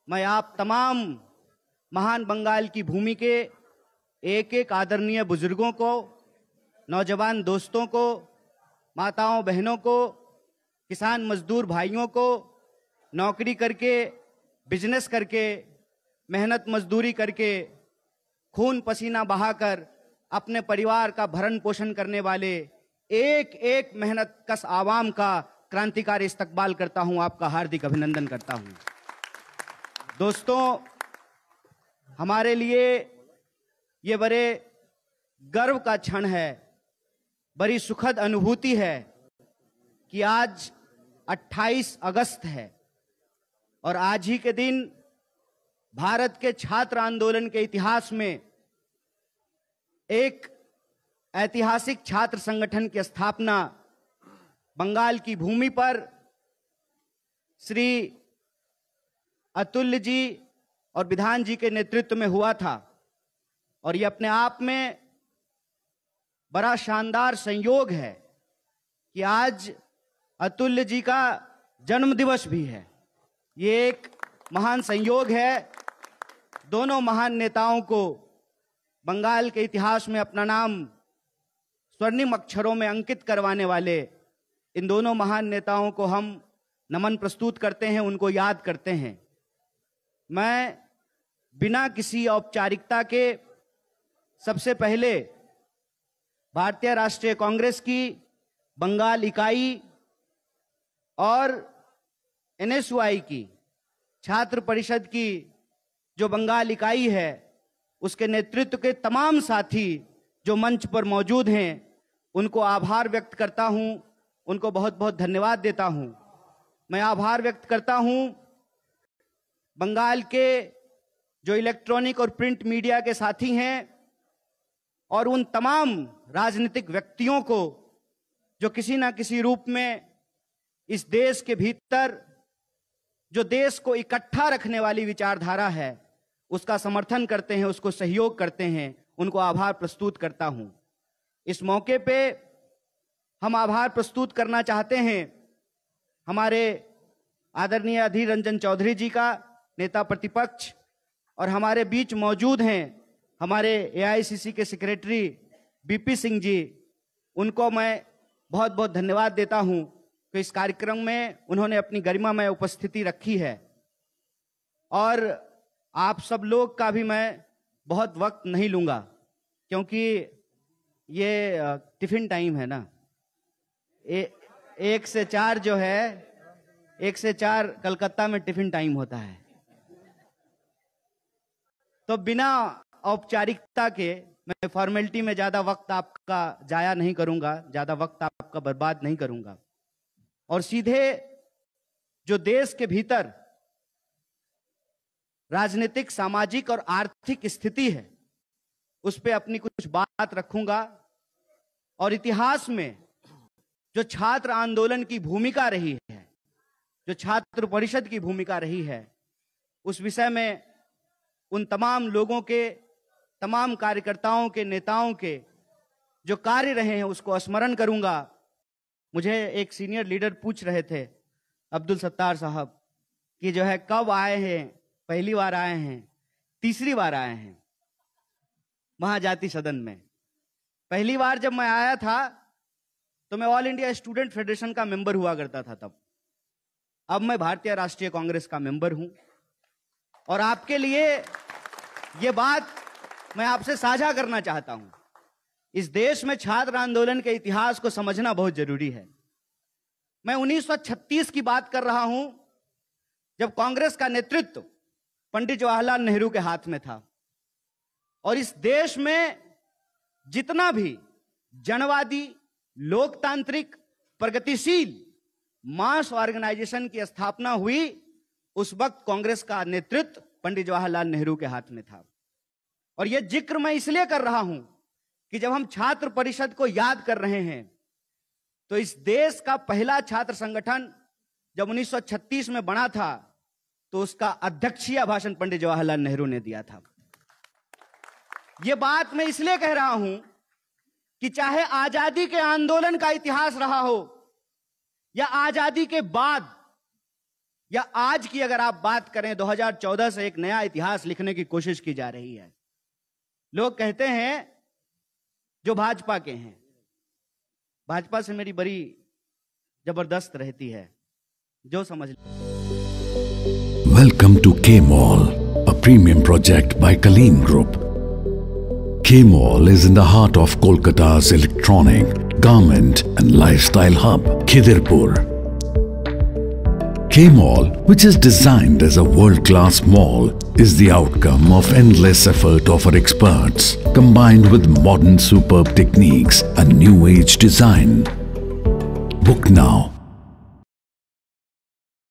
मैं आप तमाम महान बंगाल की भूमि के एक एक आदरणीय बुजुर्गों को, नौजवान दोस्तों को, माताओं बहनों को, किसान मजदूर भाइयों को, नौकरी करके, बिजनेस करके, मेहनत मजदूरी करके, खून पसीना बहाकर अपने परिवार का भरण पोषण करने वाले एक एक मेहनत कश आवाम का क्रांतिकारी इस्तकबाल करता हूं, आपका हार्दिक अभिनंदन करता हूं। दोस्तों, हमारे लिए ये बड़े गर्व का क्षण है, बड़ी सुखद अनुभूति है कि आज 28 अगस्त है और आज ही के दिन भारत के छात्र आंदोलन के इतिहास में एक ऐतिहासिक छात्र संगठन की स्थापना बंगाल की भूमि पर श्री अतुल्य जी और विधान जी के नेतृत्व में हुआ था। और ये अपने आप में बड़ा शानदार संयोग है कि आज अतुल्य जी का जन्म दिवस भी है। ये एक महान संयोग है। दोनों महान नेताओं को बंगाल के इतिहास में अपना नाम स्वर्णिम अक्षरों में अंकित करवाने वाले इन दोनों महान नेताओं को हम नमन प्रस्तुत करते हैं, उनको याद करते हैं। मैं बिना किसी औपचारिकता के सबसे पहले भारतीय राष्ट्रीय कांग्रेस की बंगाल इकाई और एनएसयूआई की छात्र परिषद की जो बंगाल इकाई है, उसके नेतृत्व के तमाम साथी जो मंच पर मौजूद हैं, उनको आभार व्यक्त करता हूं, उनको बहुत बहुत धन्यवाद देता हूं। मैं आभार व्यक्त करता हूं बंगाल के जो इलेक्ट्रॉनिक और प्रिंट मीडिया के साथी हैं और उन तमाम राजनीतिक व्यक्तियों को जो किसी ना किसी रूप में इस देश के भीतर जो देश को इकट्ठा रखने वाली विचारधारा है उसका समर्थन करते हैं, उसको सहयोग करते हैं। उनको आभार प्रस्तुत करता हूं। इस मौके पे हम आभार प्रस्तुत करना चाहते हैं हमारे आदरणीय अधीर रंजन चौधरी जी का, नेता प्रतिपक्ष, और हमारे बीच मौजूद हैं हमारे एआईसीसी के सेक्रेटरी बीपी सिंह जी। उनको मैं बहुत बहुत धन्यवाद देता हूं कि इस कार्यक्रम में उन्होंने अपनी गरिमामय उपस्थिति रखी है। और आप सब लोग का भी मैं बहुत वक्त नहीं लूंगा क्योंकि ये टिफिन टाइम है ना। 1 से 4 जो है, 1 से 4 कलकत्ता में टिफिन टाइम होता है। तो बिना औपचारिकता के मैं फॉर्मेलिटी में ज्यादा वक्त आपका जाया नहीं करूंगा, ज्यादा वक्त आपका बर्बाद नहीं करूंगा और सीधे जो देश के भीतर राजनीतिक, सामाजिक और आर्थिक स्थिति है उस पे अपनी कुछ बात रखूंगा। और इतिहास में जो छात्र आंदोलन की भूमिका रही है, जो छात्र परिषद की भूमिका रही है, उस विषय में उन तमाम लोगों के, तमाम कार्यकर्ताओं के, नेताओं के जो कार्य रहे हैं उसको स्मरण करूंगा। मुझे एक सीनियर लीडर पूछ रहे थे, अब्दुल सत्तार साहब, कि जो है कब आए हैं, पहली बार आए हैं, तीसरी बार आए हैं महाजाति सदन में। पहली बार जब मैं आया था तो मैं ऑल इंडिया स्टूडेंट फेडरेशन का मेंबर हुआ करता था तब। अब मैं भारतीय राष्ट्रीय कांग्रेस का मेंबर हूं और आपके लिए यह बात मैं आपसे साझा करना चाहता हूं। इस देश में छात्र आंदोलन के इतिहास को समझना बहुत जरूरी है। मैं 1936 की बात कर रहा हूं जब कांग्रेस का नेतृत्व पंडित जवाहरलाल नेहरू के हाथ में था और इस देश में जितना भी जनवादी, लोकतांत्रिक, प्रगतिशील मास ऑर्गेनाइजेशन की स्थापना हुई, उस वक्त कांग्रेस का नेतृत्व पंडित जवाहरलाल नेहरू के हाथ में था। और यह जिक्र मैं इसलिए कर रहा हूं कि जब हम छात्र परिषद को याद कर रहे हैं तो इस देश का पहला छात्र संगठन जब 1936 में बना था तो उसका अध्यक्षीय भाषण पंडित जवाहरलाल नेहरू ने दिया था। यह बात मैं इसलिए कह रहा हूं कि चाहे आजादी के आंदोलन का इतिहास रहा हो या आजादी के बाद या आज की अगर आप बात करें 2014 से एक नया इतिहास लिखने की कोशिश की जा रही है। लोग कहते हैं जो भाजपा के हैं, भाजपा से मेरी बड़ी जबरदस्त रहती है, जो समझ। Welcome to K-Mall, a premium project by Kaleen Group. K-Mall is in the heart of Kolkata's electronic, garment and lifestyle hub, Khidirpur. K-Mall, which is designed as a world-class mall, is the outcome of endless effort of our experts, combined with modern superb techniques and new age design. Book now